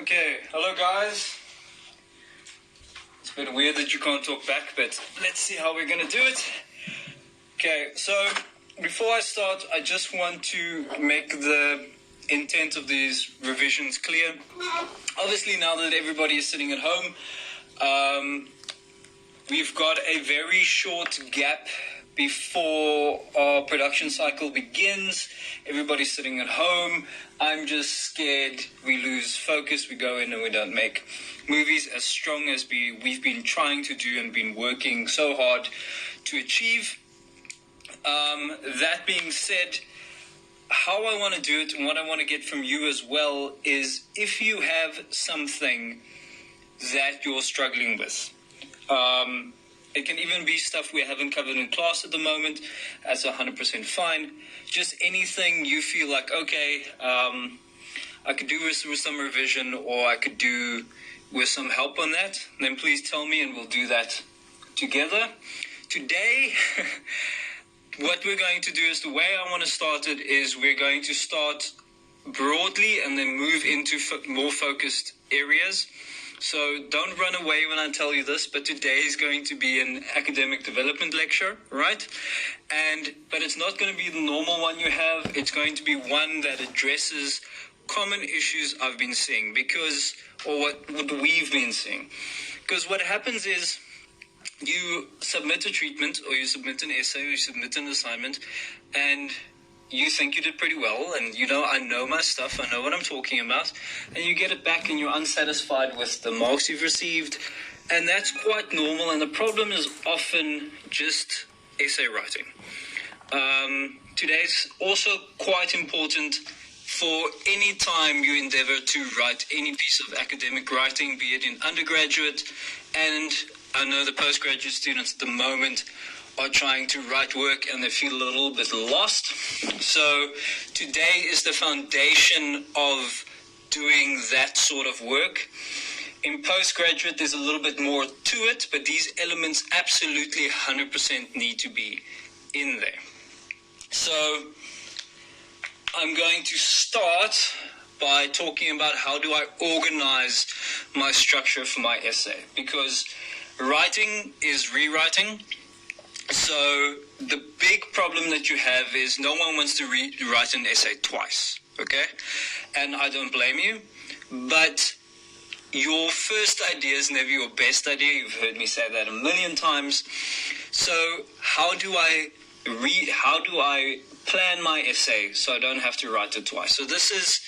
Okay, hello guys. It's a bit weird that you can't talk back, but let's see how we're gonna do it. Okay, so before I start, I just want to make the intent of these revisions clear. Obviously, now that everybody is sitting at home, we've got a very short gap before our production cycle begins. Everybody's sitting at home. I'm just scared we lose focus. We go in and we don't make movies as strong as we've been trying to do and been working so hard to achieve. That being said, how I want to do it and what I want to get from you as well is if you have something that you're struggling with. It can even be stuff we haven't covered in class at the moment. That's 100% fine. Just anything you feel like, okay, I could do with some revision, or I could do with some help on that, then please tell me and we'll do that together. Today, what we're going to do is, the way I want to start it is we're going to start broadly and then move into more focused areas. So don't run away when I tell you this, but today is going to be an academic development lecture, right? But it's not going to be the normal one you have. It's going to be one that addresses common issues I've been seeing, or what we've been seeing. Because what happens is you submit a treatment, or you submit an essay, or you submit an assignment, and you think you did pretty well, and I know my stuff, I know what I'm talking about, and you get it back and you're unsatisfied with the marks you've received, and that's quite normal, and the problem is often just essay writing. Today's also quite important for any time you endeavor to write any piece of academic writing, be it in undergraduate, and I know the postgraduate students at the moment are trying to write work and they feel a little bit lost. So today is the foundation of doing that sort of work. In postgraduate, there's a little bit more to it, but these elements absolutely 100% need to be in there. So I'm going to start by talking about how do I organize my structure for my essay, because writing is rewriting. So the big problem that you have is no one wants to write an essay twice, okay? And I don't blame you, but your first idea is never your best idea. You've heard me say that a million times. So how do I plan my essay so I don't have to write it twice? So this is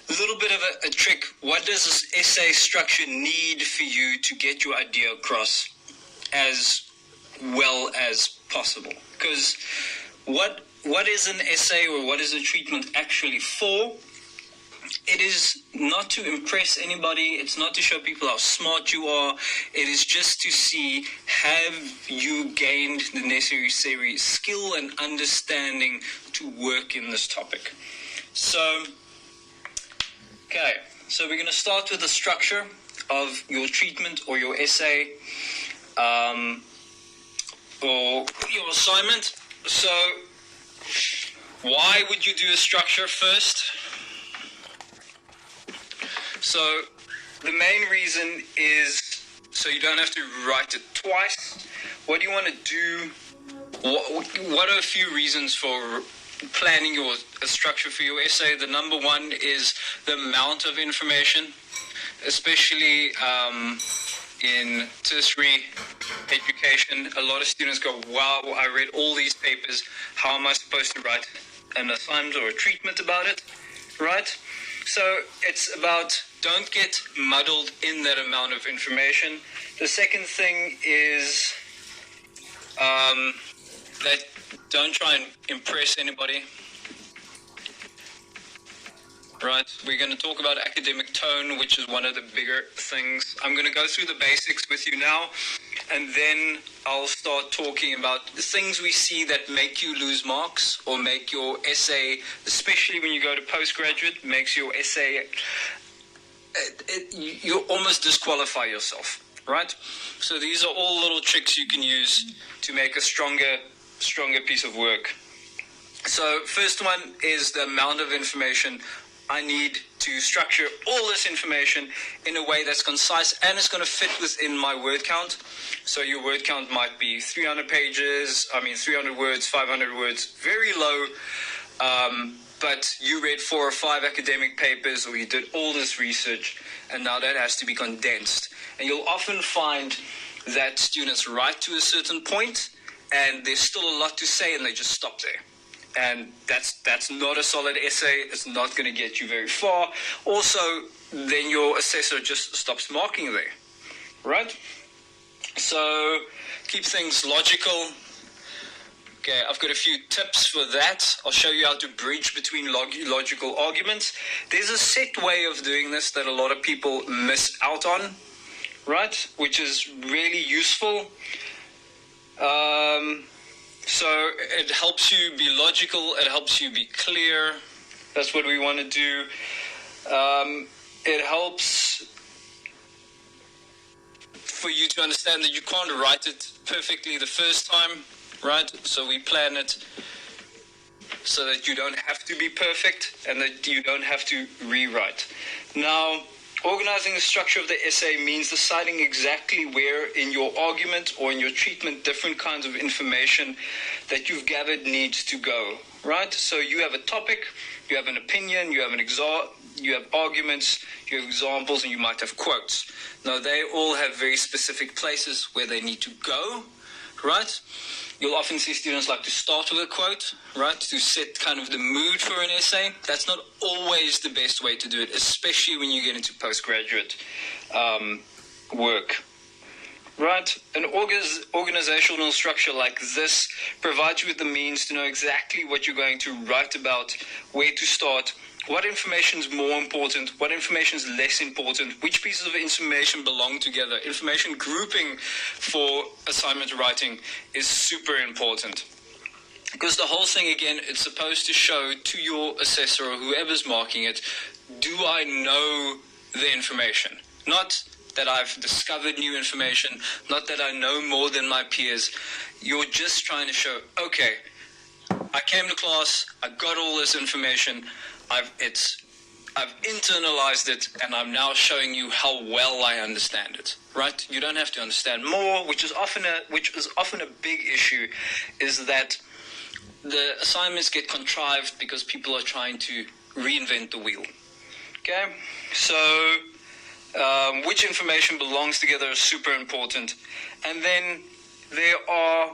a little bit of a trick. What does this essay structure need for you to get your idea across as well as possible? Because what is an essay, or what is a treatment actually for? It is not to impress anybody. It's not to show people how smart you are. It is just to see, have you gained the necessary skill and understanding to work in this topic? So, okay, so we're going to start with the structure of your treatment or your essay, or your assignment. So why would you do a structure first? So the main reason is so you don't have to write it twice. What do you want to do? What are a few reasons for planning a structure for your essay? The number one is the amount of information, especially in tertiary education. A lot of students go, wow, I read all these papers. How am I supposed to write an assignment or a treatment about it, right? So it's about, don't get muddled in that amount of information. The second thing is that don't try and impress anybody. Right, we're going to talk about academic tone, which is one of the bigger things. I'm going to go through the basics with you now, and then I'll start talking about the things we see that make you lose marks, or make your essay, especially when you go to postgraduate, makes your essay, you almost disqualify yourself, right? So these are all little tricks you can use to make a stronger piece of work. So first one is the amount of information I need to structure all this information in a way that's concise and it's going to fit within my word count. So your word count might be 300 pages, 300 words, 500 words, very low. But you read 4 or 5 academic papers, or you did all this research, and now that has to be condensed. And you'll often find that students write to a certain point, and there's still a lot to say, and they just stop there. And that's not a solid essay. It's not going to get you very far. Also, then your assessor just stops marking there, right? So keep things logical. Okay, I've got a few tips for that. I'll show you how to bridge between logical arguments. There's a set way of doing this that a lot of people miss out on, right? Which is really useful. So it helps you be logical. It helps you be clear. That's what we want to do. It helps for you to understand that you can't write it perfectly the first time, right? So we plan it so that you don't have to be perfect and that you don't have to rewrite. Now, organizing the structure of the essay means deciding exactly where in your argument or in your treatment different kinds of information that you've gathered needs to go, right? So you have a topic, you have an opinion, you have you have arguments, you have examples, and you might have quotes. Now, they all have very specific places where they need to go, right? You'll often see students like to start with a quote, right, to set kind of the mood for an essay. That's not always the best way to do it, especially when you get into postgraduate work, right? An organizational structure like this provides you with the means to know exactly what you're going to write about, where to start, what information is more important, what information is less important, which pieces of information belong together. Information grouping for assignment writing is super important. Because the whole thing, again, it's supposed to show to your assessor or whoever's marking it, do I know the information? Not that I've discovered new information, not that I know more than my peers. You're just trying to show, okay, I came to class, I got all this information, I've internalized it, and I'm now showing you how well I understand it, right? You don't have to understand more, which is often a big issue, is that the assignments get contrived because people are trying to reinvent the wheel. Okay, so which information belongs together is super important. And then there are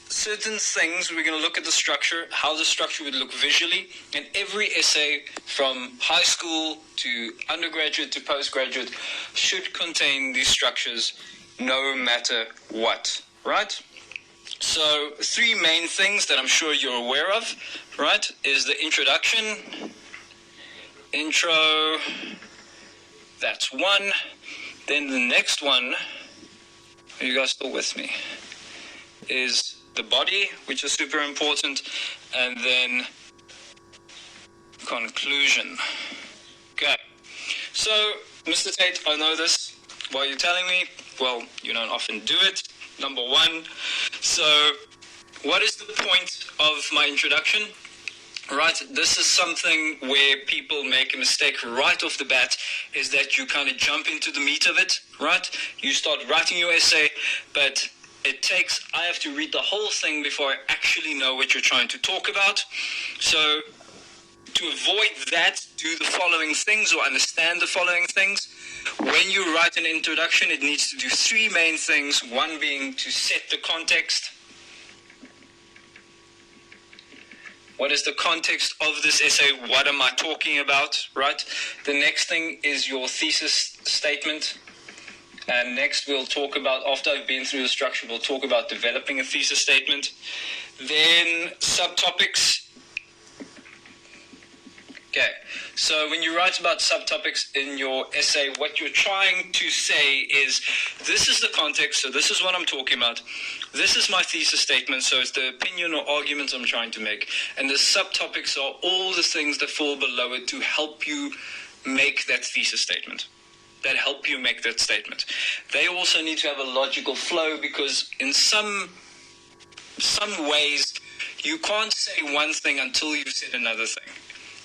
certain things, we're going to look at the structure, how the structure would look visually, and every essay from high school to undergraduate to postgraduate should contain these structures no matter what, right? So 3 main things that I'm sure you're aware of, right, is the introduction, intro, that's one. Then the next one, are you guys still with me, is the body, which is super important, and then conclusion. Okay, so Mr. Tate, I know this. Why are you telling me? Well, you don't often do it. Number 1. So what is the point of my introduction? Right, this is something where people make a mistake right off the bat, is that you kind of jump into the meat of it, right? You start writing your essay, but I have to read the whole thing before I actually know what you're trying to talk about. So to avoid that, do the following things or understand the following things. When you write an introduction, it needs to do 3 main things, one being to set the context. What is the context of this essay? What am I talking about, right? The next thing is your thesis statement. And next we'll talk about, after I've been through the structure, we'll talk about developing a thesis statement. Then subtopics. Okay, so when you write about subtopics in your essay, what you're trying to say is, this is the context, so this is what I'm talking about. This is my thesis statement, so it's the opinion or argument I'm trying to make. And the subtopics are all the things that fall below it to help you make that thesis statement, that help you make that statement. They also need to have a logical flow, because in some ways, you can't say one thing until you've said another thing.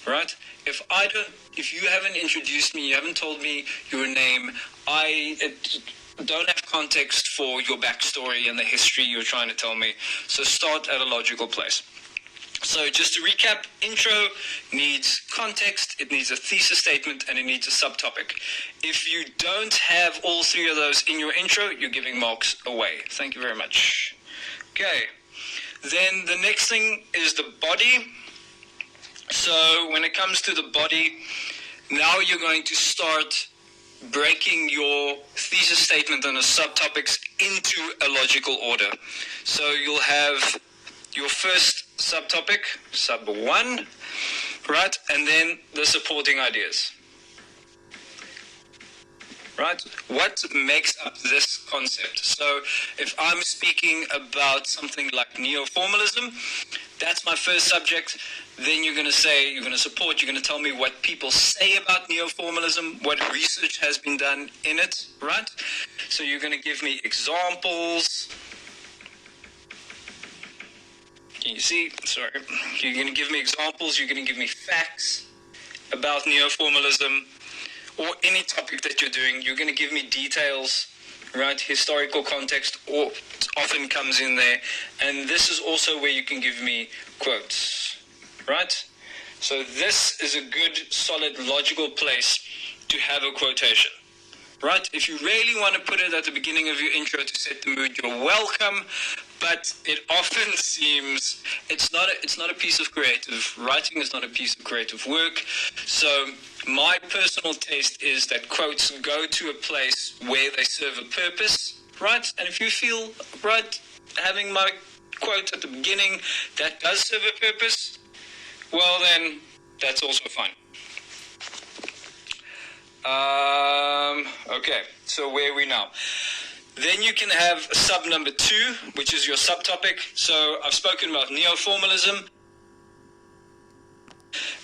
Right? if you haven't introduced me, you haven't told me your name, I don't have context for your backstory and the history you're trying to tell me. So start at a logical place. So just to recap, intro needs context, it needs a thesis statement, and it needs a subtopic. If you don't have all three of those in your intro, you're giving marks away. Thank you very much. Okay, then the next thing is the body. So when it comes to the body, now you're going to start breaking your thesis statement and the subtopics into a logical order. So you'll have your first subtopic, sub 1, right? And then the supporting ideas. Right? What makes up this concept? So if I'm speaking about something like neo-formalism, that's my first subject. Then you're going to say, you're going to support, you're going to tell me what people say about neo-formalism, what research has been done in it, right? So you're going to give me examples. Can you see? Sorry. You're going to give me examples, you're going to give me facts about neo-formalism, or any topic that you're doing. You're going to give me details, right? Historical context often comes in there. And this is also where you can give me quotes, right? So this is a good, solid, logical place to have a quotation, right? If you really want to put it at the beginning of your intro to set the mood, you're welcome. But it often seems it's not a piece of creative writing, it's not a piece of creative work. So my personal taste is that quotes go to a place where they serve a purpose, right? And if you feel right having my quote at the beginning that does serve a purpose, well then that's also fine. Okay, so where are we now? Then you can have sub number 2, which is your subtopic. So I've spoken about neo-formalism.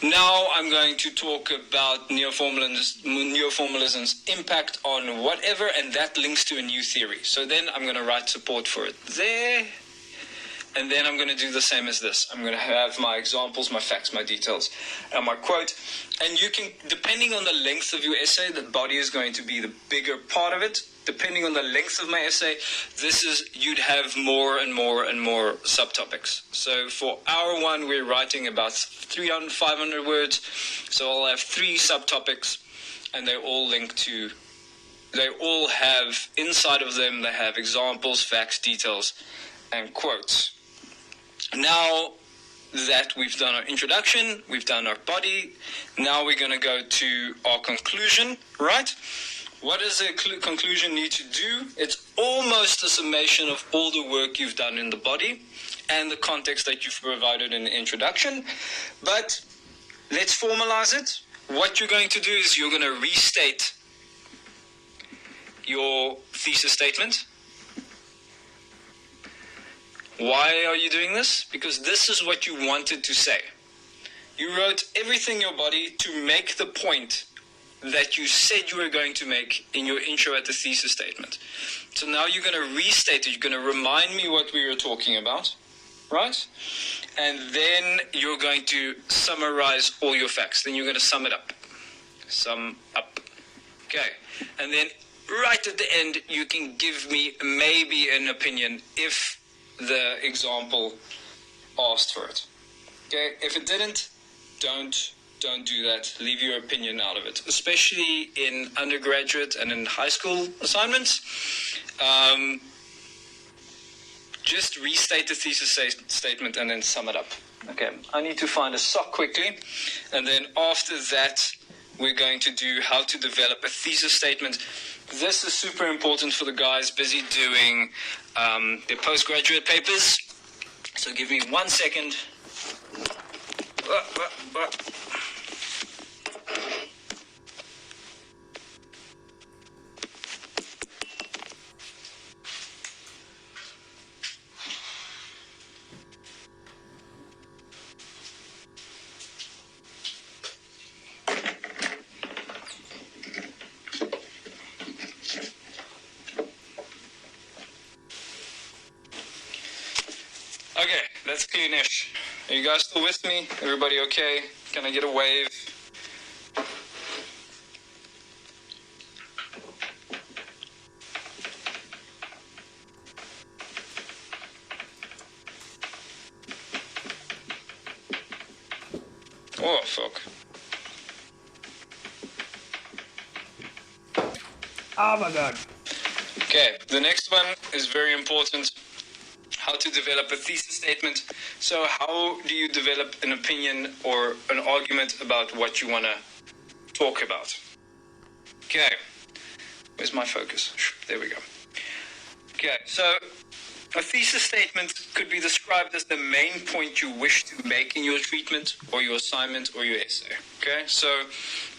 Now I'm going to talk about neo-formalism's impact on whatever, and that links to a new theory. So then I'm going to write support for it there. And then I'm going to do the same as this. I'm going to have my examples, my facts, my details, and my quote. And you can, depending on the length of your essay, the body is going to be the bigger part of it. Depending on the length of my essay, you'd have more and more and more subtopics. So for hour 1, we're writing about 300, 500 words. So I'll have 3 subtopics, and they all have, inside of them, they have examples, facts, details, and quotes. Now that we've done our introduction, we've done our body, now we're going to go to our conclusion, right? What does a conclusion need to do? It's almost a summation of all the work you've done in the body and the context that you've provided in the introduction. But let's formalize it. What you're going to do is you're going to restate your thesis statement. Why are you doing this? Because this is what you wanted to say. You wrote everything in your body to make the point that you said you were going to make in your intro at the thesis statement. So now you're going to restate it. You're going to remind me what we were talking about, right? And then you're going to summarize all your facts. Then you're going to sum it up. Sum up. Okay. And then right at the end, you can give me maybe an opinion if the example asked for it. Okay, if it didn't, don't do that. Leave your opinion out of it, especially in undergraduate and in high school assignments. Just restate the thesis statement and then sum it up. Okay, I need to find a sock quickly, and then after that we're going to do how to develop a thesis statement. This is super important for the guys busy doing their postgraduate papers. So give me 1 second. Okay, that's cleanish. Are you guys still with me? Everybody okay? Can I get a wave? fuck? Oh my god. Okay, the next one is very important. How to develop a thesis statement. So how do you develop an opinion or an argument about what you want to talk about? Okay, where's my focus? There we go. Okay, so a thesis statement could be described as the main point you wish to make in your treatment or your assignment or your essay. Okay, so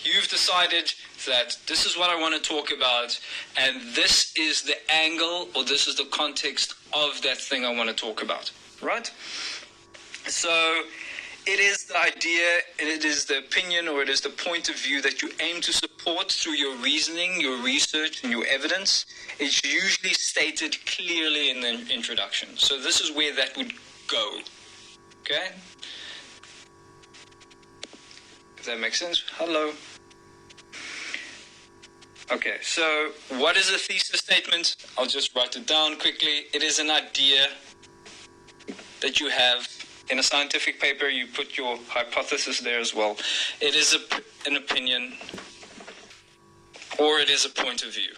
you've decided that this is what I want to talk about, and this is the angle or this is the context of that thing I want to talk about, right? So it is the idea, it is the opinion, or it is the point of view that you aim to support through your reasoning, your research, and your evidence. It's usually stated clearly in the introduction. So this is where that would go, okay? If that makes sense. Hello. Okay, so what is a thesis statement? I'll just write it down quickly. It is an idea that you have. In a scientific paper, you put your hypothesis there as well. It is an opinion, or it is a point of view.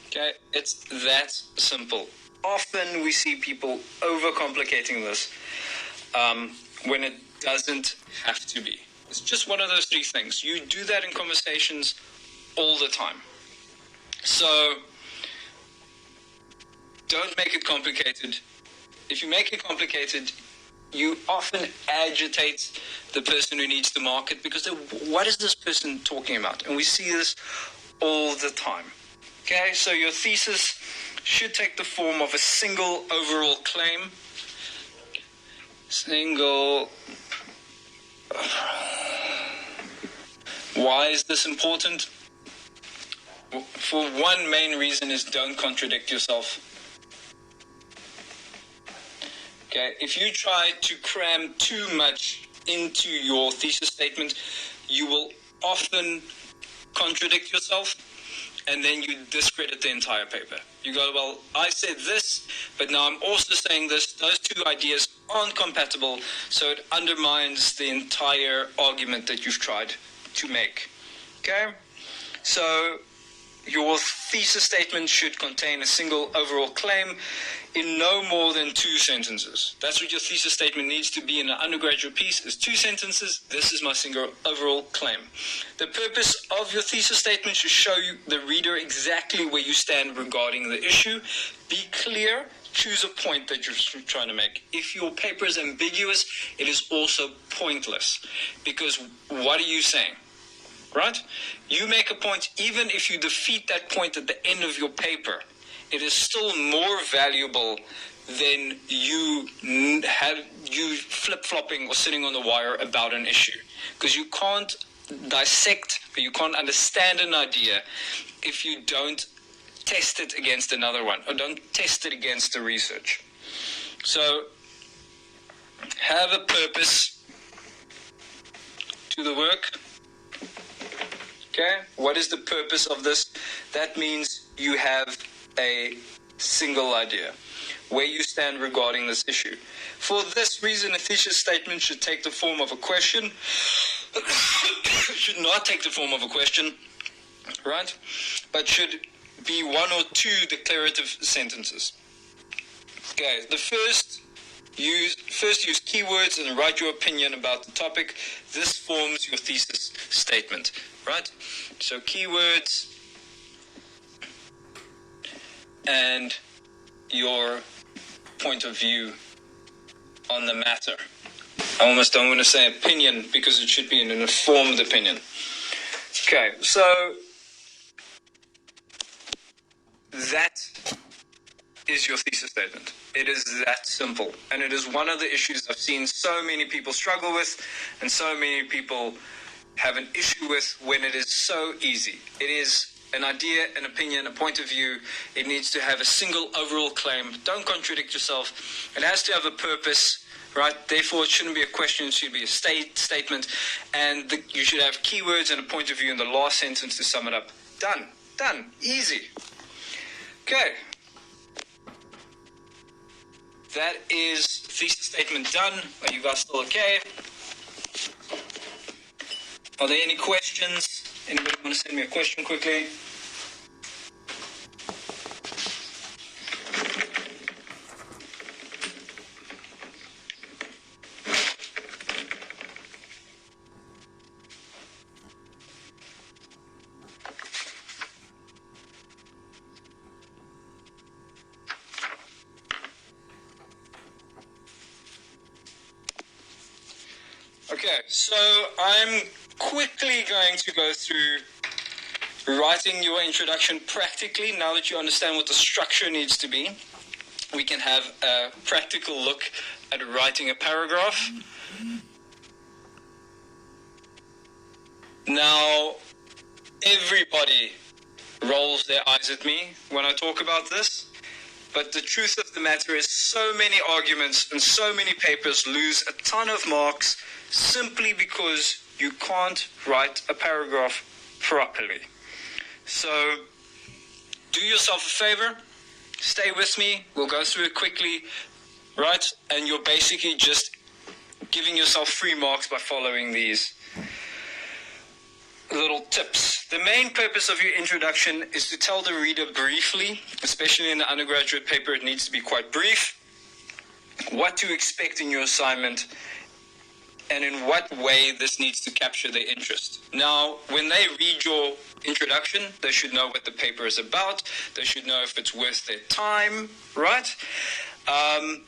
Okay, it's that simple. Often we see people overcomplicating this when it doesn't have to be. It's just one of those three things. You do that in conversations all the time. So don't make it complicated. If you make it complicated, you often agitate the person who needs the market because what is this person talking about? And we see this all the time. Okay, so your thesis should take the form of a single overall claim. Why is this important? For one main reason is don't contradict yourself. Okay, if you try to cram too much into your thesis statement, you will often contradict yourself, and then you discredit the entire paper. You go, well, I said this, but now I'm also saying this. Those two ideas aren't compatible, so it undermines the entire argument that you've tried to make. Okay? So your thesis statement should contain a single overall claim in no more than 2 sentences. That's what your thesis statement needs to be in an undergraduate piece, is 2 sentences. This is my single overall claim. The purpose of your thesis statement should show you, the reader, exactly where you stand regarding the issue. Be clear. Choose a point that you're trying to make. If your paper is ambiguous, it is also pointless. Because what are you saying? Right? You make a point, even if you defeat that point at the end of your paper, it is still more valuable than you flip-flopping or sitting on the wire about an issue. Because you can't dissect, or you can't understand an idea if you don't test it against another one, or don't test it against the research. So, have a purpose to the work. Okay, what is the purpose of this? That means you have a single idea, where you stand regarding this issue. For this reason, a thesis statement should take the form of a question. Should not take the form of a question, right? But should be 1 or 2 declarative sentences. Okay, first use keywords and write your opinion about the topic. This forms your thesis statement, right? So keywords and your point of view on the matter. I almost don't want to say opinion because it should be an informed opinion. Okay, so that is your thesis statement. It is that simple. And it is one of the issues I've seen so many people struggle with and so many people have an issue with when it is so easy. It is an idea, an opinion, a point of view. It needs to have a single overall claim. Don't contradict yourself. It has to have a purpose, right? Therefore, it shouldn't be a question. It should be a statement. And you should have keywords and a point of view in the last sentence to sum it up. Done. Done. Easy. Okay. that is thesis statement done. Are you guys still okay? Are there any questions? Anybody want to send me a question quickly? Okay, so I'm quickly going to go through writing your introduction practically. Now that you understand what the structure needs to be, we can have a practical look at writing a paragraph. Now, everybody rolls their eyes at me when I talk about this. But the truth of the matter is so many arguments and so many papers lose a ton of marks simply because you can't write a paragraph properly. So do yourself a favor, stay with me, we'll go through it quickly, right? And you're basically just giving yourself 3 marks by following these little tips. The main purpose of your introduction is to tell the reader briefly, especially in the undergraduate paper, it needs to be quite brief, what to expect in your assignment and in what way this needs to capture their interest. Now, when they read your introduction, they should know what the paper is about, they should know if it's worth their time, right? And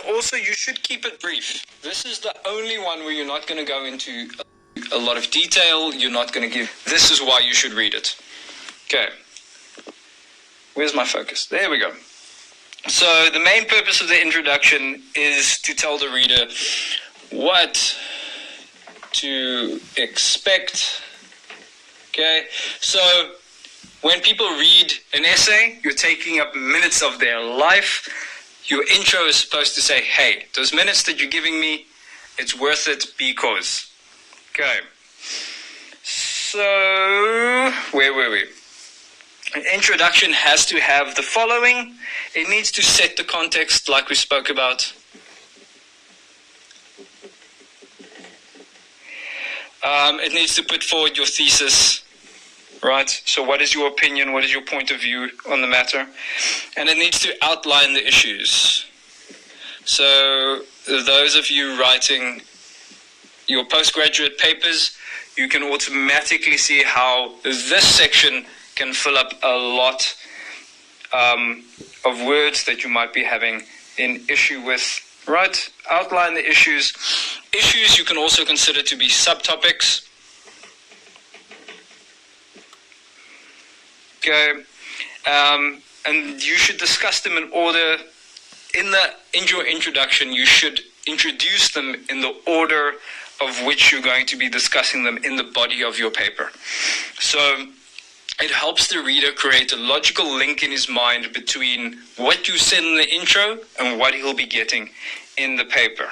also you should keep it brief. This is the only one where you're not going to go into a lot of detail, you're not going to give, this is why you should read it. Okay, where's my focus? There we go. So the main purpose of the introduction is to tell the reader what to expect. Okay, so when people read an essay, you're taking up minutes of their life. Your intro is supposed to say, hey, those minutes that you're giving me, it's worth it because. Okay, so where were we? An introduction has to have the following. It needs to set the context like we spoke about. It needs to put forward your thesis, right? So what is your opinion? What is your point of view on the matter? And it needs to outline the issues. So those of you writing your postgraduate papers, you can automatically see how this section can fill up a lot of words that you might be having an issue with, right? Outline the issues. Issues you can also consider to be subtopics. Okay, and you should discuss them in order. In your introduction, you should introduce them in the order of which you're going to be discussing them in the body of your paper. So it helps the reader create a logical link in his mind between what you said in the intro and what he'll be getting in the paper.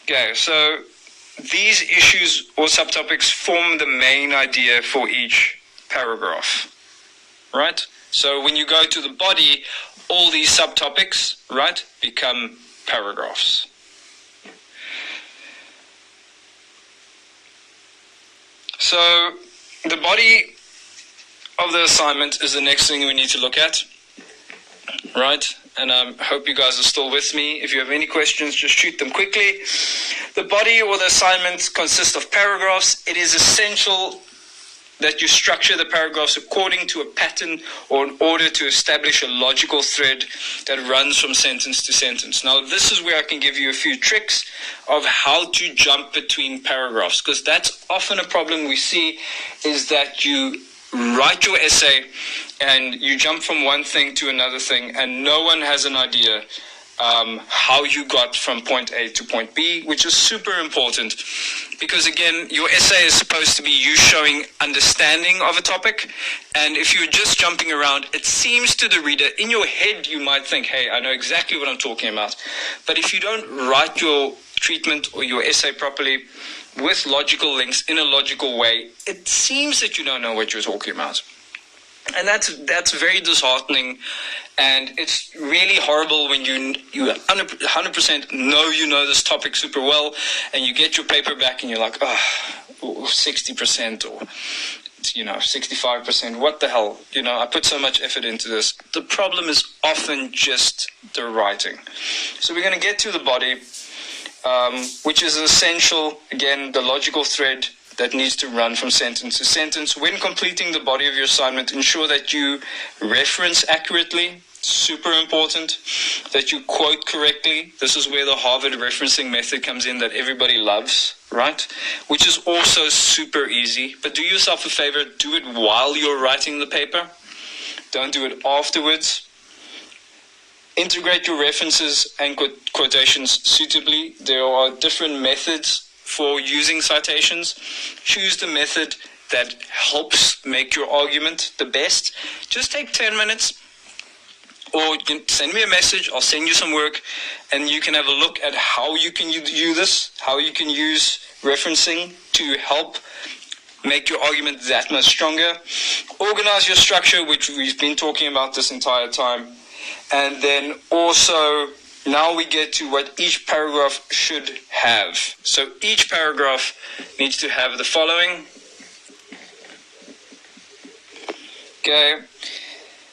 Okay, so these issues or subtopics form the main idea for each paragraph, right? So when you go to the body, all these subtopics, right, become paragraphs. So the body of the assignment is the next thing we need to look at, right? And I hope you guys are still with me. If you have any questions, just shoot them quickly. The body or the assignment consists of paragraphs. It is essential that you structure the paragraphs according to a pattern or in order to establish a logical thread that runs from sentence to sentence. Now, this is where I can give you a few tricks of how to jump between paragraphs, because that's often a problem we see, is that you write your essay and you jump from one thing to another thing and no one has an idea how you got from point A to point B, which is super important because, again, your essay is supposed to be you showing understanding of a topic, and if you're just jumping around, it seems to the reader, in your head you might think, hey, I know exactly what I'm talking about, but if you don't write your treatment or your essay properly with logical links in a logical way, it seems that you don't know what you're talking about. And that's very disheartening, and it's really horrible when you 100% know this topic super well, and you get your paper back and you're like, 60% or 65%. What the hell? I put so much effort into this. The problem is often just the writing. So we're going to get to the body, which is essential. Again, the logical thread that needs to run from sentence to sentence. When completing the body of your assignment, ensure that you reference accurately. Super important. That you quote correctly. This is where the Harvard referencing method comes in that everybody loves, right? Which is also super easy. But do yourself a favor, do it while you're writing the paper. Don't do it afterwards. Integrate your references and quotations suitably. There are different methods for using citations. Choose the method that helps make your argument the best. Just take 10 minutes, or you can send me a message. I'll send you some work, and you can have a look at how you can use this, how you can use referencing to help make your argument that much stronger. Organize your structure, which we've been talking about this entire time. And then also, now we get to what each paragraph should have. So each paragraph needs to have the following. Okay.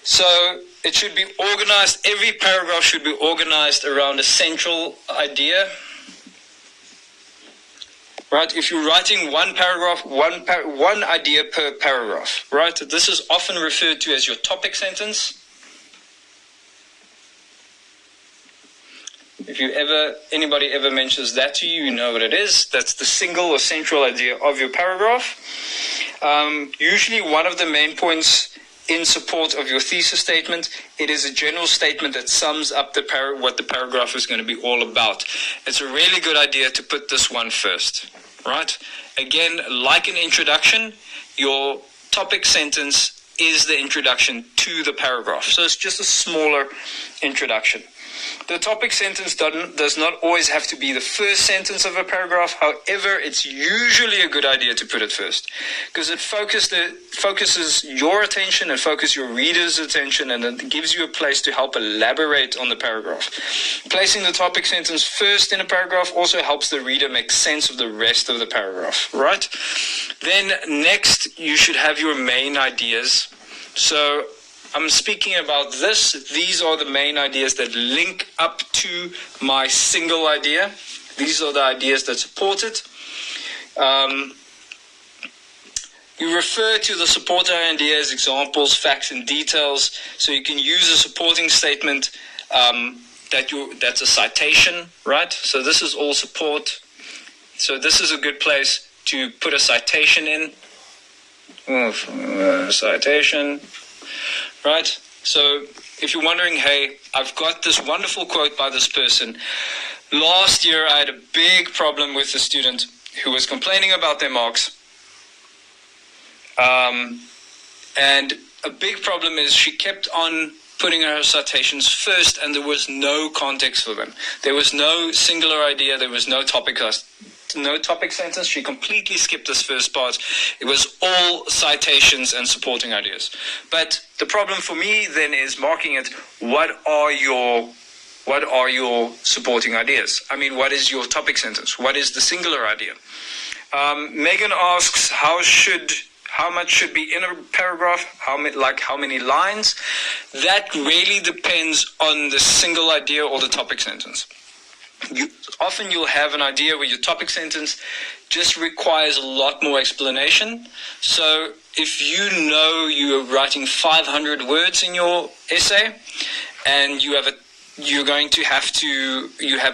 So it should be organized. Every paragraph should be organized around a central idea. Right? If you're writing one paragraph, one idea per paragraph, right? This is often referred to as your topic sentence. If anybody ever mentions that to you, you know what it is. That's the single or central idea of your paragraph. Usually one of the main points in support of your thesis statement, it is a general statement that sums up what the paragraph is going to be all about. It's a really good idea to put this one first, right? Again, like an introduction, your topic sentence is the introduction to the paragraph. So it's just a smaller introduction. The topic sentence does not always have to be the first sentence of a paragraph. However, it's usually a good idea to put it first, because it focuses your attention and focuses your reader's attention, and it gives you a place to help elaborate on the paragraph. Placing the topic sentence first in a paragraph also helps the reader make sense of the rest of the paragraph, right? Then next, you should have your main ideas. So I'm speaking about this. These are the main ideas that link up to my single idea. These are the ideas that support it. You refer to the supporting ideas, examples, facts, and details. So you can use a supporting statement that's a citation, right? So this is all support. So this is a good place to put a citation in. Citation. Right? So if you're wondering, hey, I've got this wonderful quote by this person. Last year, I had a big problem with a student who was complaining about their marks. And a big problem is she kept on putting her citations first, and there was no context for them. There was no singular idea. There was no topic sentence. She completely skipped this first part. It was all citations and supporting ideas. But the problem for me then is marking it. What are your supporting ideas? I mean, what is your topic sentence? What is the singular idea? Megan asks, how much should be in a paragraph? How many lines? That really depends on the single idea or the topic sentence. Often you'll have an idea where your topic sentence just requires a lot more explanation. So if you know you're writing 500 words in your essay, and you have a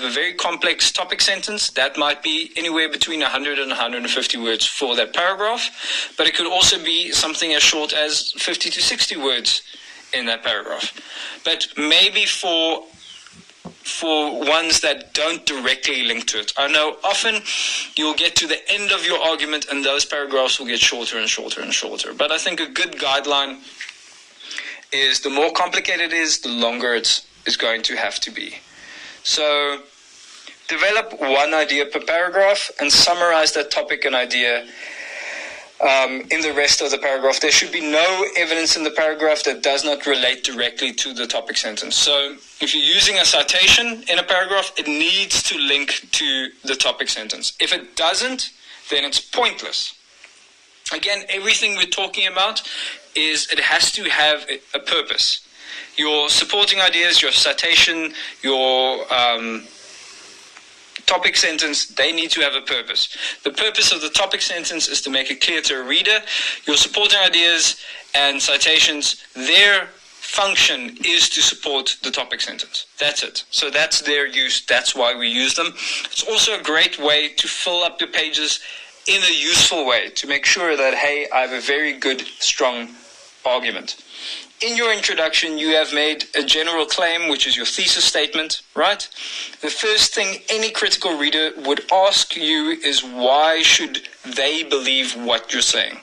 very complex topic sentence, that might be anywhere between 100 and 150 words for that paragraph, but it could also be something as short as 50 to 60 words in that paragraph. But maybe for ones that don't directly link to it. I know often you'll get to the end of your argument and those paragraphs will get shorter and shorter and shorter. But I think a good guideline is the more complicated it is, the longer it's going to have to be. So develop one idea per paragraph and summarize that topic and idea in the rest of the paragraph. There should be no evidence in the paragraph that does not relate directly to the topic sentence. So if you're using a citation in a paragraph, it needs to link to the topic sentence. If it doesn't, then it's pointless. Again, everything we're talking about it has to have a purpose. Your supporting ideas, your citation, your topic sentence, they need to have a purpose. The purpose of the topic sentence is to make it clear to a reader. Your supporting ideas and citations, their function is to support the topic sentence. That's it. So that's their use. That's why we use them. It's also a great way to fill up your pages in a useful way, to make sure that, hey, I have a very good, strong argument. In your introduction, you have made a general claim, which is your thesis statement, right? The first thing any critical reader would ask you is, why should they believe what you're saying?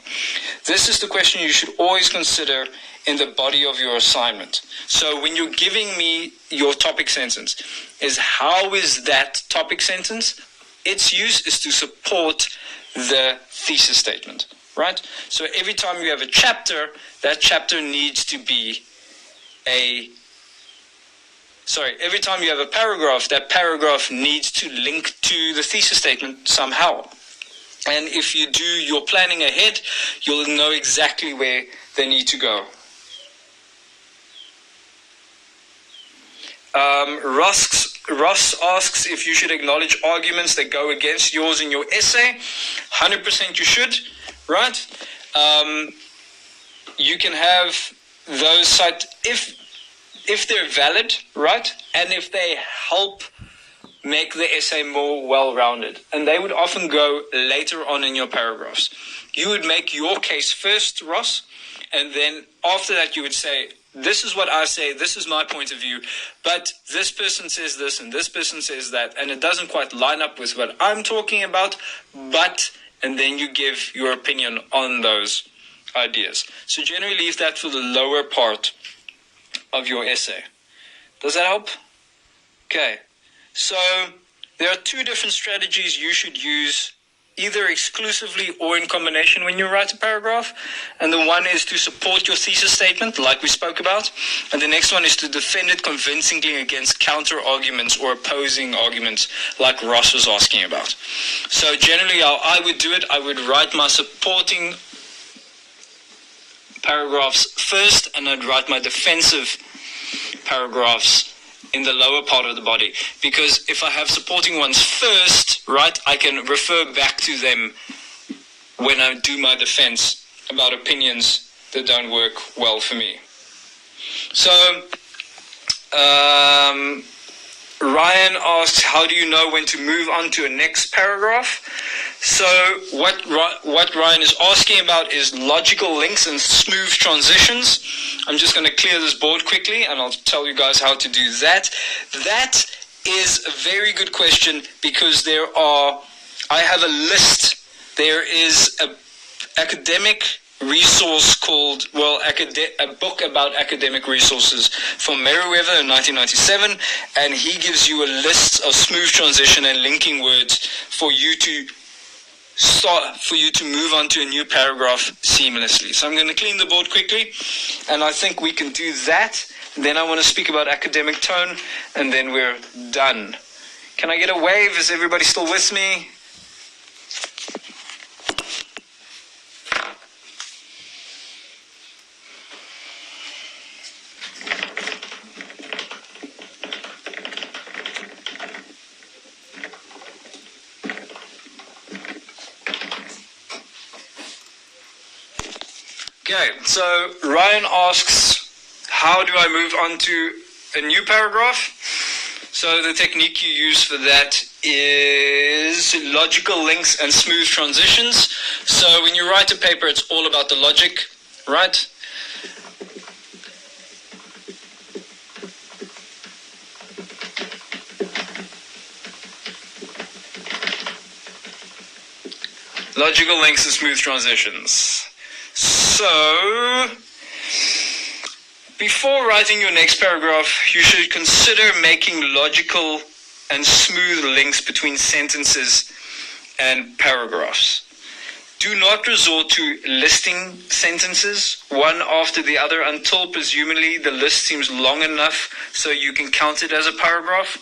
This is the question you should always consider in the body of your assignment. So when you're giving me your topic sentence, is how is that topic sentence? Its use is to support the thesis statement, right? So every time you have a chapter, that chapter needs to be every time you have a paragraph, that paragraph needs to link to the thesis statement somehow. And if you do your planning ahead, you'll know exactly where they need to go. Ross asks if you should acknowledge arguments that go against yours in your essay. 100% you should, right? You can have those if they're valid, right? And if they help make the essay more well-rounded. And they would often go later on in your paragraphs. You would make your case first, Ross, and then after that you would say, this is what I say, this is my point of view, but this person says this and this person says that, and it doesn't quite line up with what I'm talking about, and then you give your opinion on those ideas. So generally leave that for the lower part of your essay. Does that help? Okay. So there are two different strategies you should use, either exclusively or in combination when you write a paragraph. And the one is to support your thesis statement, like we spoke about. And the next one is to defend it convincingly against counter-arguments or opposing arguments, like Ross was asking about. So generally how I would do it, I would write my supporting paragraphs first, and I'd write my defensive paragraphs in the lower part of the body, because if I have supporting ones first, right, I can refer back to them when I do my defense about opinions that don't work well for me. So Ryan asks, how do you know when to move on to a next paragraph? So what Ryan is asking about is logical links and smooth transitions. I'm just going to clear this board quickly and I'll tell you guys how to do that. That is a very good question, because I have a list. There is a academic resource called, a book about academic resources from Merriweather in 1997, and he gives you a list of smooth transition and linking words for you to move on to a new paragraph seamlessly. So I'm going to clean the board quickly, and I think we can do that. Then I want to speak about academic tone, and then we're done. Can I get a wave? Is everybody still with me? Okay, so Ryan asks, how do I move on to a new paragraph? So the technique you use for that is logical links and smooth transitions. So when you write a paper, it's all about the logic, right? Logical links and smooth transitions. So, before writing your next paragraph, you should consider making logical and smooth links between sentences and paragraphs. Do not resort to listing sentences one after the other until presumably the list seems long enough so you can count it as a paragraph.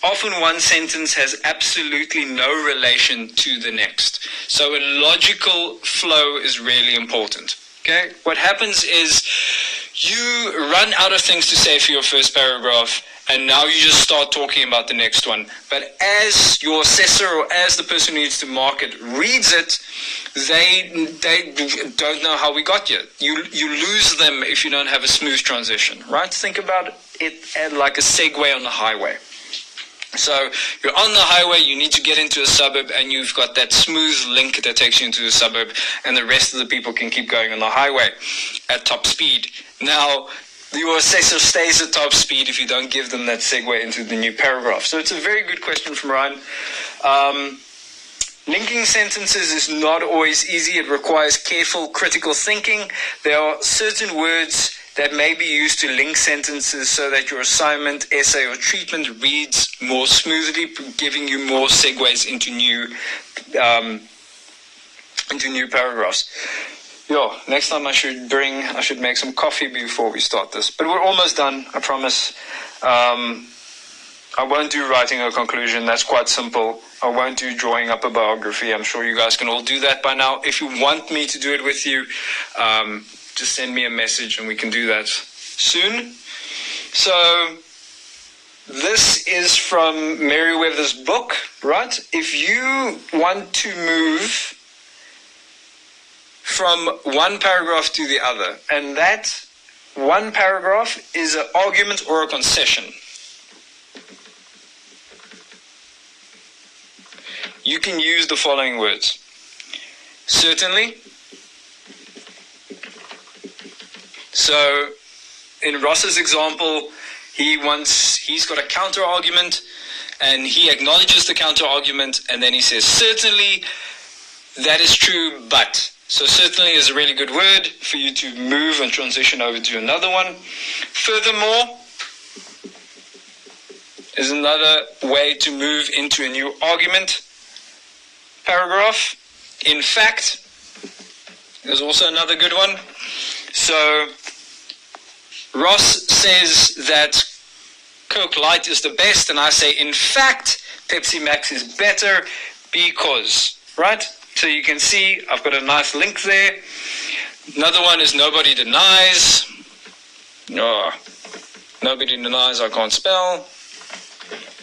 Often one sentence has absolutely no relation to the next. So a logical flow is really important. Okay? What happens is you run out of things to say for your first paragraph, and now you just start talking about the next one. But as your assessor or as the person who needs to mark it reads it, they don't know how we got here. You lose them if you don't have a smooth transition, right? Think about it like a segue on the highway. So you're on the highway, you need to get into a suburb, and you've got that smooth link that takes you into the suburb, and the rest of the people can keep going on the highway at top speed. Now, your assessor stays at top speed if you don't give them that segue into the new paragraph. So it's a very good question from Ryan. Linking sentences is not always easy. It requires careful, critical thinking. There are certain words that may be used to link sentences so that your assignment, essay, or treatment reads more smoothly, giving you more segues into new paragraphs. Next time I should make some coffee before we start this. But we're almost done, I promise. I won't do writing a conclusion. That's quite simple. I won't do drawing up a biography. I'm sure you guys can all do that by now. If you want me to do it with you, just send me a message and we can do that soon. So this is from Merriweather's book, right? If you want to move from one paragraph to the other, and that one paragraph is an argument or a concession, you can use the following words. Certainly. So in Ross's example, he's got a counter argument and he acknowledges the counter argument, and then he says, certainly that is true, but. So certainly is a really good word for you to move and transition over to another one. Furthermore is another way to move into a new argument paragraph. In fact is also another good one. So Ross says that Coke Light is the best, and I say, in fact, Pepsi Max is better because, right? So you can see I've got a nice link there. Another one is nobody denies. Nobody denies I can't spell.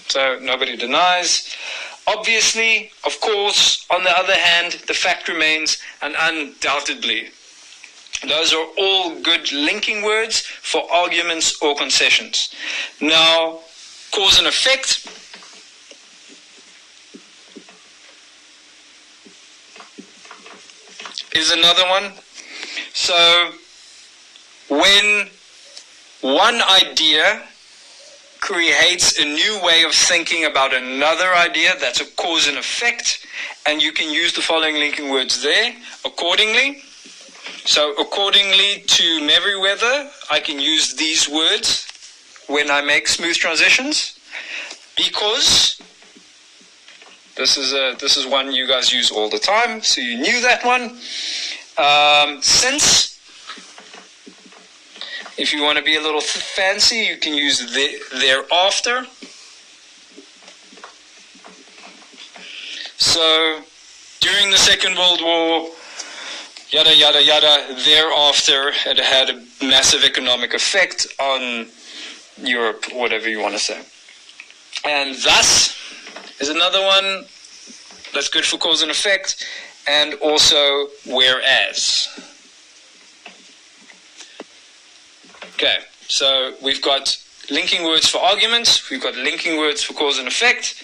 So nobody denies. Obviously, of course, on the other hand, the fact remains, and undoubtedly. Those are all good linking words for arguments or concessions. Now, cause and effect. Is another one. So, when one idea creates a new way of thinking about another idea, that's a cause and effect, and you can use the following linking words there. Accordingly. So accordingly to Merriweather, I can use these words when I make smooth transitions. Because this is one you guys use all the time, so you knew that one. Since, if you want to be a little fancy, you can use thereafter. So during the Second World War, yada, yada, yada, thereafter, it had a massive economic effect on Europe, whatever you want to say. And thus is another one that's good for cause and effect, and also whereas. Okay, so we've got linking words for arguments, we've got linking words for cause and effect.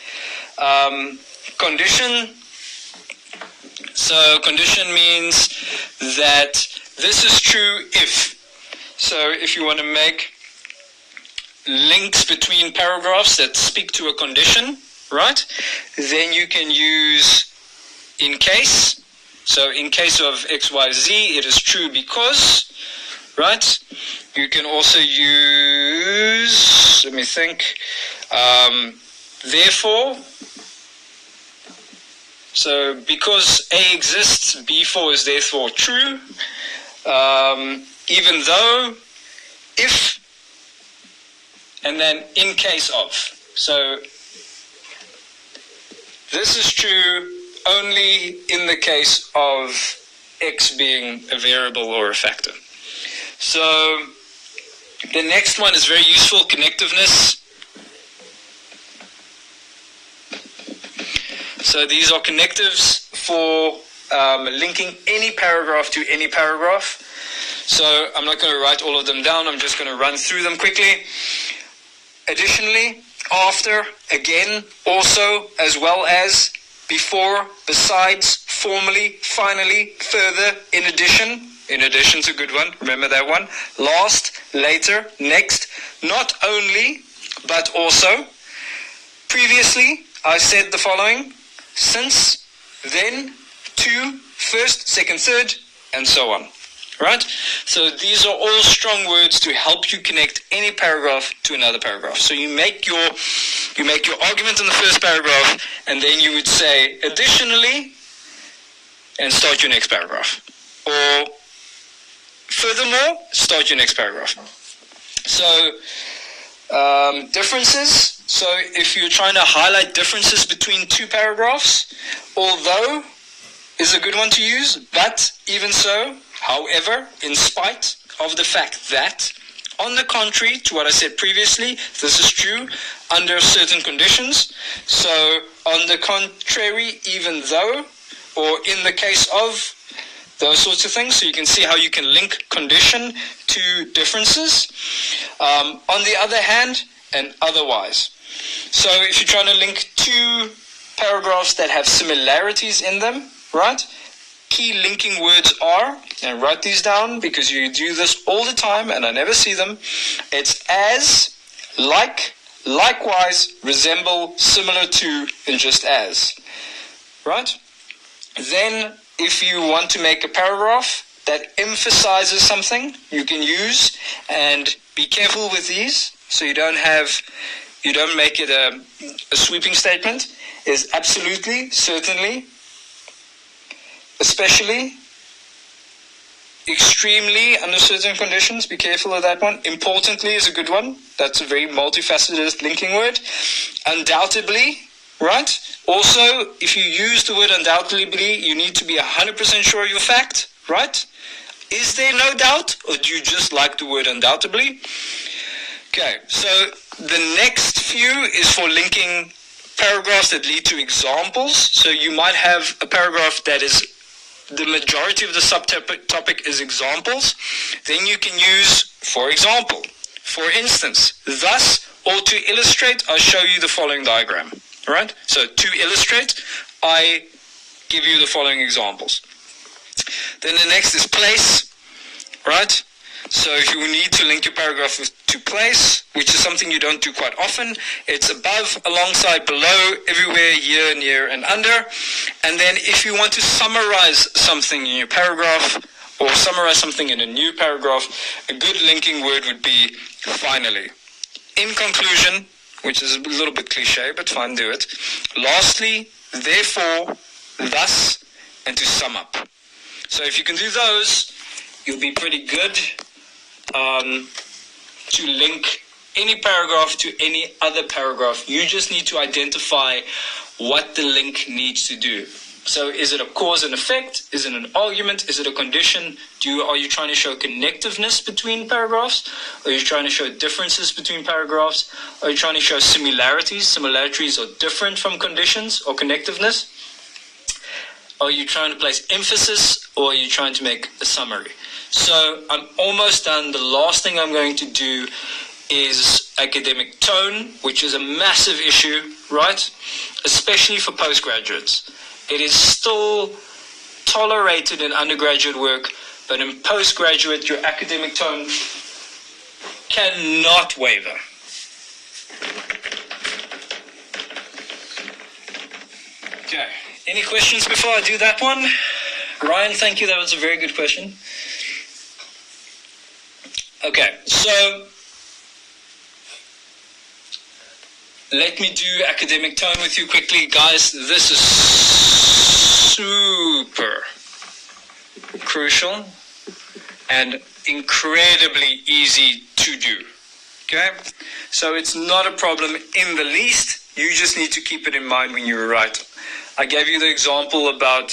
Condition. So condition means that this is true if. So if you want to make links between paragraphs that speak to a condition, right, then you can use in case. So in case of XYZ, it is true because, right? You can also use, let me think, therefore. So because A exists, B4 is therefore true, even though, if, and then in case of. So this is true only in the case of X being a variable or a factor. So the next one is very useful, connectiveness. So these are connectives for linking any paragraph to any paragraph. So I'm not going to write all of them down, I'm just going to run through them quickly. Additionally, after, again, also, as well as, before, besides, formally, finally, further, in addition. In addition's a good one, remember that one. Last, later, next, not only, but also. Previously, I said the following: since, then, to, first, second, third, and so on. Right? So these are all strong words to help you connect any paragraph to another paragraph. So you make your argument in the first paragraph, and then you would say additionally, and start your next paragraph. Or furthermore, start your next paragraph. So differences. So if you're trying to highlight differences between two paragraphs, although is a good one to use, but even so, however, in spite of the fact that, on the contrary to what I said previously, this is true under certain conditions. So, on the contrary, even though, or in the case of, those sorts of things. So you can see how you can link condition to differences. On the other hand, and otherwise. So if you're trying to link two paragraphs that have similarities in them, right? Key linking words are, and write these down because you do this all the time and I never see them. It's as, like, likewise, resemble, similar to, and just as. Right? Then, if you want to make a paragraph that emphasizes something, you can use, and be careful with these so you don't make it a sweeping statement, is absolutely, certainly, especially, extremely, under certain conditions. Be careful of that one. Importantly is a good one. That's a very multifaceted linking word. Undoubtedly, right? Also, if you use the word undoubtedly, you need to be 100% sure of your fact, right? Is there no doubt, or do you just like the word undoubtedly? Okay, so the next few is for linking paragraphs that lead to examples. So you might have a paragraph that is, the majority of the subtopic is examples. Then you can use, for example, for instance, thus, or to illustrate, I'll show you the following diagram. Right? So to illustrate, I give you the following examples. Then the next is place, right? So if you need to link your paragraph to place, which is something you don't do quite often, it's above, alongside, below, everywhere, here, near, and under. And then if you want to summarize something in your paragraph, or summarize something in a new paragraph, a good linking word would be finally. In conclusion, which is a little bit cliche, but fine, do it. Lastly, therefore, thus, and to sum up. So if you can do those, you'll be pretty good to link any paragraph to any other paragraph. You just need to identify what the link needs to do. So is it a cause and effect? Is it an argument? Is it a condition? Are you trying to show connectiveness between paragraphs? Are you trying to show differences between paragraphs? Are you trying to show similarities? Similarities are different from conditions or connectiveness. Are you trying to place emphasis, or are you trying to make a summary? So I'm almost done. The last thing I'm going to do is academic tone, which is a massive issue, right? Especially for postgraduates. It is still tolerated in undergraduate work, but in postgraduate, your academic tone cannot waver. Okay, any questions before I do that one? Ryan, thank you, that was a very good question. Okay, so let me do academic tone with you quickly. Guys, this is crucial and incredibly easy to do. Okay? So it's not a problem in the least. You just need to keep it in mind when you write. I gave you the example about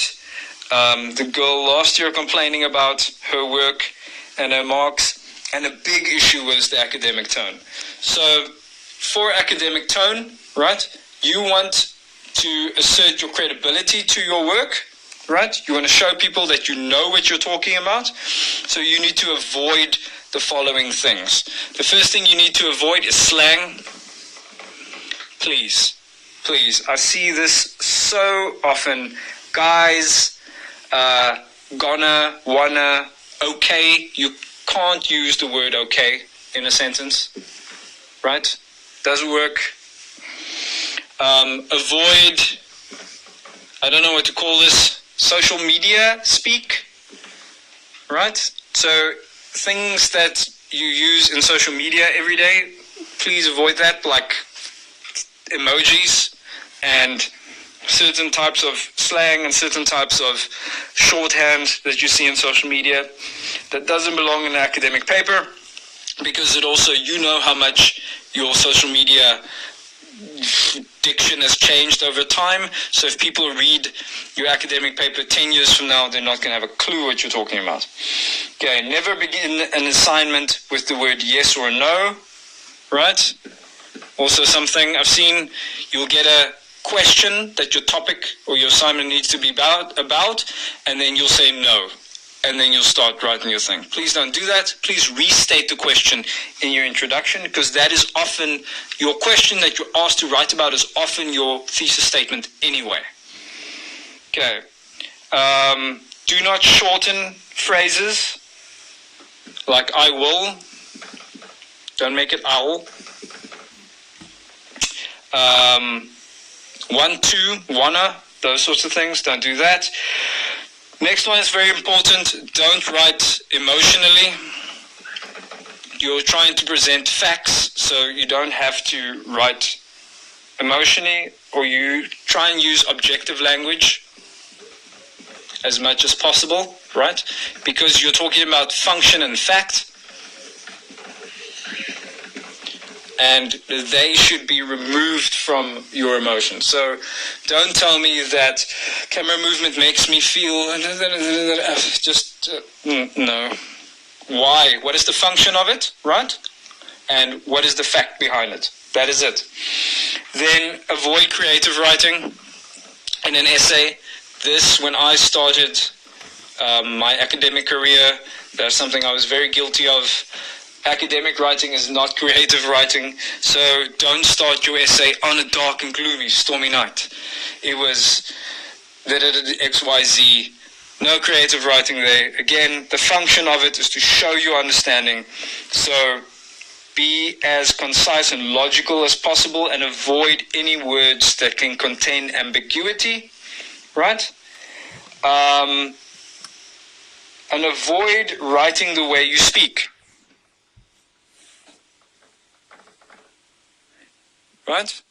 the girl last year complaining about her work and her marks, and a big issue was the academic tone. So for academic tone, right, you want to assert your credibility to your work, right? You want to show people that you know what you're talking about. So you need to avoid the following things. The first thing you need to avoid is slang. Please, I see this so often. Guys, gonna, wanna, okay. You can't use the word okay in a sentence, right? Doesn't work. Avoid, I don't know what to call this, social media speak, right? So things that you use in social media every day, please avoid that, like emojis and certain types of slang and certain types of shorthand that you see in social media. That doesn't belong in an academic paper, because it also, you know how much your social media diction has changed over time. So if people read your academic paper 10 years from now, they're not going to have a clue what you're talking about. Okay, never begin an assignment with the word yes or no, right? Also something I've seen, you'll get a question that your topic or your assignment needs to be about, and then you'll say no, and then you'll start writing your thing. Please don't do that. Please restate the question in your introduction, because that is often your question that you're asked to write about is often your thesis statement anyway. Okay. Do not shorten phrases like I will. Don't make it owl. Want to, wanna, those sorts of things, don't do that. Next one is very important. Don't write emotionally. You're trying to present facts, so you don't have to write emotionally, or you try and use objective language as much as possible, right? Because you're talking about function and fact, and they should be removed from your emotions. So don't tell me that camera movement makes me feel just no. Why? What is the function of it, right? And what is the fact behind it? That is it. Then avoid creative writing in an essay. This, when I started my academic career, that's something I was very guilty of. Academic writing is not creative writing, so don't start your essay on a dark and gloomy, stormy night. It was XYZ. No creative writing there. Again, the function of it is to show your understanding. So be as concise and logical as possible, and avoid any words that can contain ambiguity, right? And avoid writing the way you speak. Right?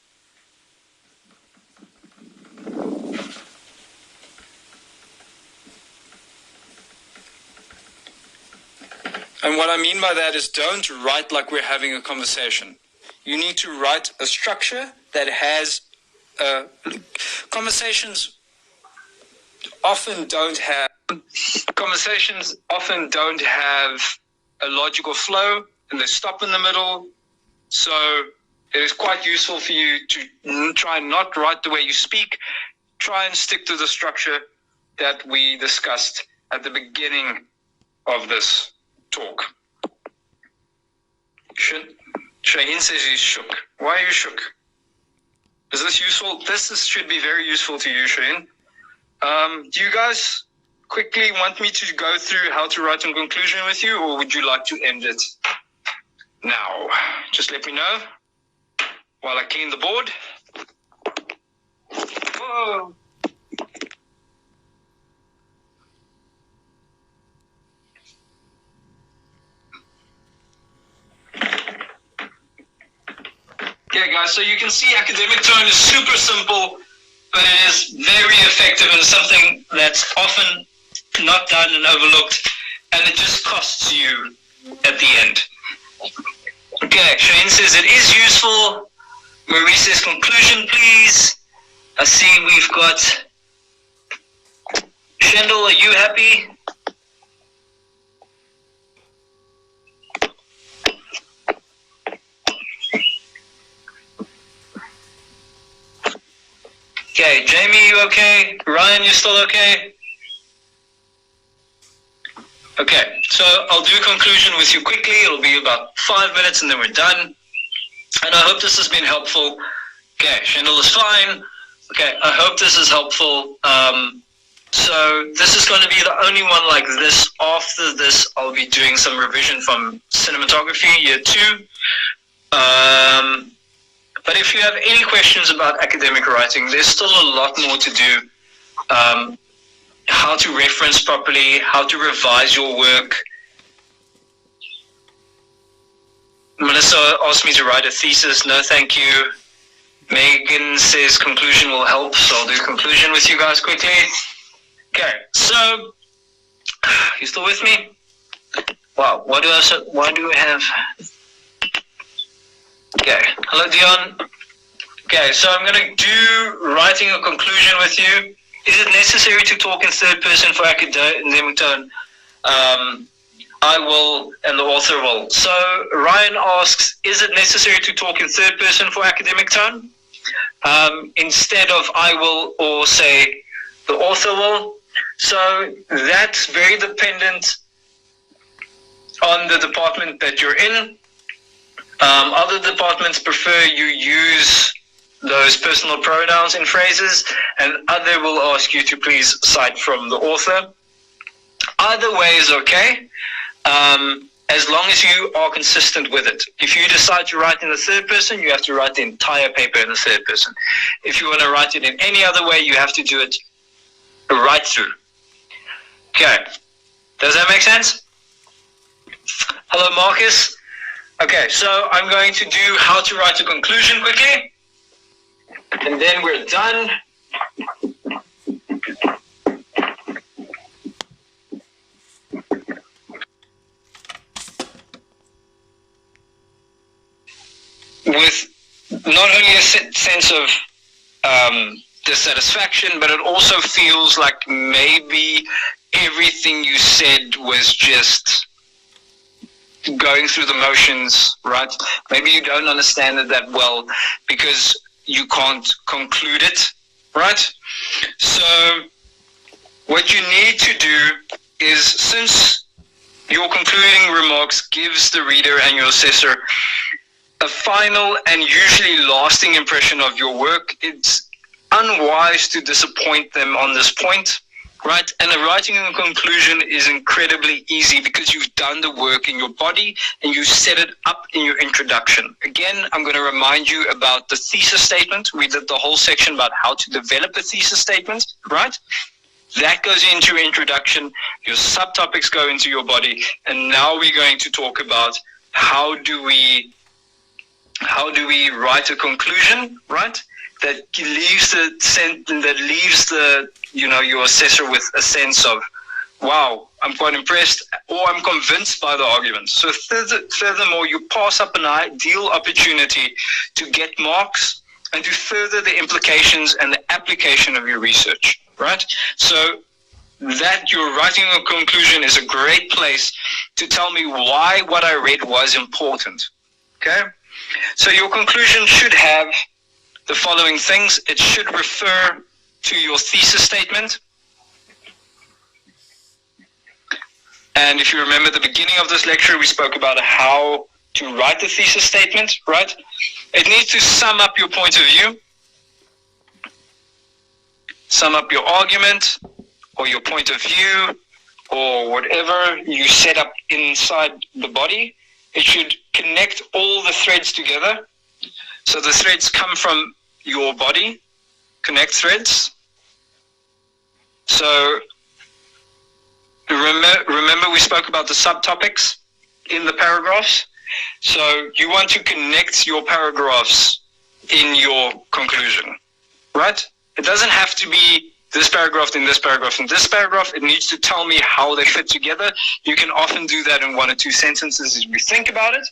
And what I mean by that is, don't write like we're having a conversation. You need to write a structure that has conversations often don't have a logical flow, and they stop in the middle. So it is quite useful for you to try and not write the way you speak. Try and stick to the structure that we discussed at the beginning of this talk. Shaheen says he's shook. Why are you shook? Is this useful? Should be very useful to you, Shaheen. Do you guys quickly want me to go through how to write a conclusion with you, or would you like to end it now? Just let me know while I clean the board. Whoa. Okay, guys, so you can see academic tone is super simple, but it is very effective and something that's often not done and overlooked, and it just costs you at the end. Okay, Shane says it is useful. Marie says conclusion, please. I see we've got Shendel, are you happy? Okay, Jamie, you okay? Ryan, you still okay? Okay, so I'll do a conclusion with you quickly. It'll be about 5 minutes and then we're done. And I hope this has been helpful. Okay, Shendel is fine. Okay, I hope this is helpful. So this is going to be the only one like this. After this, I'll be doing some revision from cinematography, year 2. But if you have any questions about academic writing, there's still a lot more to do. How to reference properly, how to revise your work. Melissa asked me to write a thesis. No, thank you. Megan says conclusion will help, so I'll do conclusion with you guys quickly. Okay, so, you still with me? Wow, why do we have... Okay, hello Dion. Okay, so I'm going to do writing a conclusion with you. Is it necessary to talk in third person for academic tone? I will, and the author will. So Ryan asks, is it necessary to talk in third person for academic tone? Instead of I will, or say the author will. So that's very dependent on the department that you're in. Other departments prefer you use those personal pronouns in phrases, and other will ask you to please cite from the author. Either way is okay, as long as you are consistent with it. If you decide to write in the third person, you have to write the entire paper in the third person. If you want to write it in any other way, you have to do it right through. Okay, does that make sense? Hello, Marcus. Okay, so I'm going to do how to write a conclusion quickly, and then we're done. With not only a sense of dissatisfaction, but it also feels like maybe everything you said was just going through the motions, right? Maybe you don't understand it that well because you can't conclude it, right? So what you need to do is, since your concluding remarks gives the reader and your assessor a final and usually lasting impression of your work, it's unwise to disappoint them on this point, right? And writing a conclusion is incredibly easy because you've done the work in your body and you set it up in your introduction. Again, I'm going to remind you about the thesis statement. We did the whole section about how to develop a thesis statement, right? That goes into your introduction, your subtopics go into your body, and now we're going to talk about how do we write a conclusion, right? That leaves the your assessor with a sense of, wow, I'm quite impressed, or I'm convinced by the arguments. So furthermore, you pass up an ideal opportunity to get marks and to further the implications and the application of your research, right? So that you're writing a conclusion is a great place to tell me why what I read was important, okay? So your conclusion should have the following things. It should refer to your thesis statement. And if you remember the beginning of this lecture, we spoke about how to write the thesis statement, right? It needs to sum up your point of view, sum up your argument or your point of view or whatever you set up inside the body. It should connect all the threads together. So the threads come from your body, connect threads. So remember we spoke about the subtopics in the paragraphs. So you want to connect your paragraphs in your conclusion, right? It doesn't have to be this paragraph, then this paragraph, and this paragraph. It needs to tell me how they fit together. You can often do that in 1 or 2 sentences as we think about it.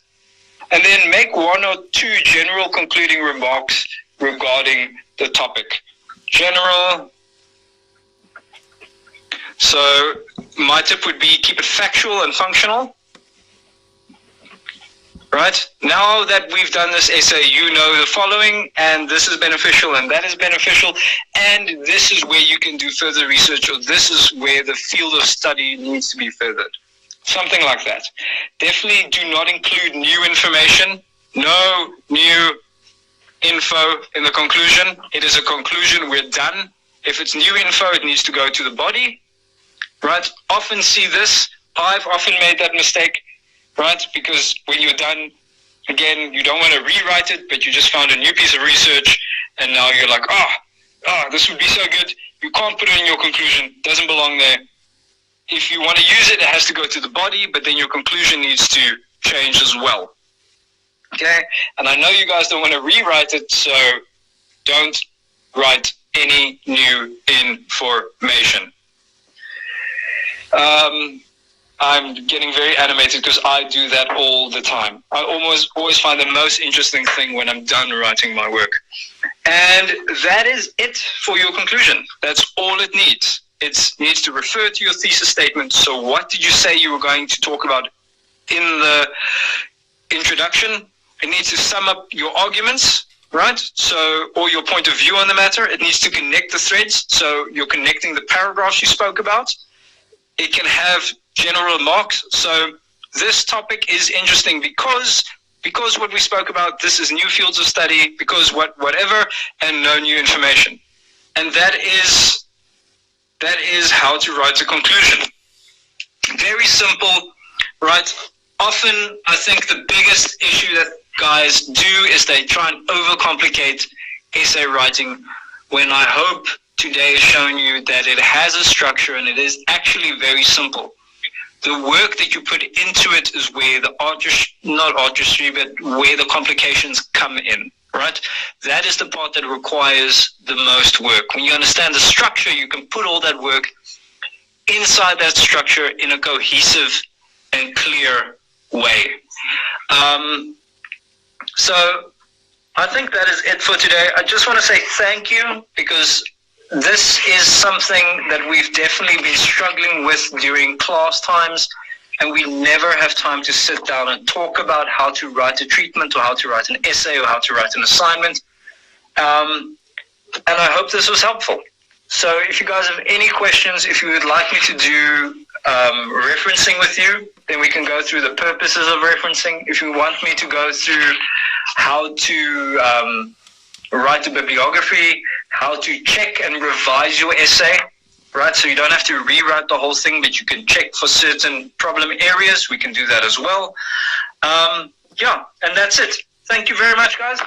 And then make 1 or 2 general concluding remarks regarding the topic. General. So my tip would be keep it factual and functional. Right? Now that we've done this essay, you know the following, and this is beneficial, and that is beneficial, and this is where you can do further research, or this is where the field of study needs to be furthered. Something like that. Definitely do not include new information. No new info in the conclusion. It is a conclusion. We're done. If it's new info, it needs to go to the body. Right? Often see this. I've often made that mistake. Right? Because when you're done, again, you don't want to rewrite it, but you just found a new piece of research, and now you're like, this would be so good. You can't put it in your conclusion. Doesn't belong there. If you want to use it, it has to go to the body, but then your conclusion needs to change as well. Okay? And I know you guys don't want to rewrite it, so don't write any new information. I'm getting very animated because I do that all the time. I always find the most interesting thing when I'm done writing my work. And that is it for your conclusion. That's all it needs. It needs to refer to your thesis statement. So what did you say you were going to talk about in the introduction? It needs to sum up your arguments, right? So, or your point of view on the matter. It needs to connect the threads. So you're connecting the paragraphs you spoke about. It can have general remarks. So this topic is interesting because what we spoke about, this is new fields of study, because whatever, and no new information. And that is how to write a conclusion. Very simple, right? Often, I think the biggest issue that guys do is they try and overcomplicate essay writing, when I hope today has shown you that it has a structure and it is actually very simple. The work that you put into it is where the not artistry, but where the complications come in, right? That is the part that requires the most work. When you understand the structure, you can put all that work inside that structure in a cohesive and clear way. So I think that is it for today. I just want to say thank you, because this is something that we've definitely been struggling with during class times, and we never have time to sit down and talk about how to write a treatment, or how to write an essay, or how to write an assignment. And I hope this was helpful. So if you guys have any questions, if you would like me to do referencing with you, then we can go through the purposes of referencing. If you want me to go through how to write a bibliography, how to check and revise your essay, right? So you don't have to rewrite the whole thing, but you can check for certain problem areas. We can do that as well. Yeah, and that's it. Thank you very much, guys.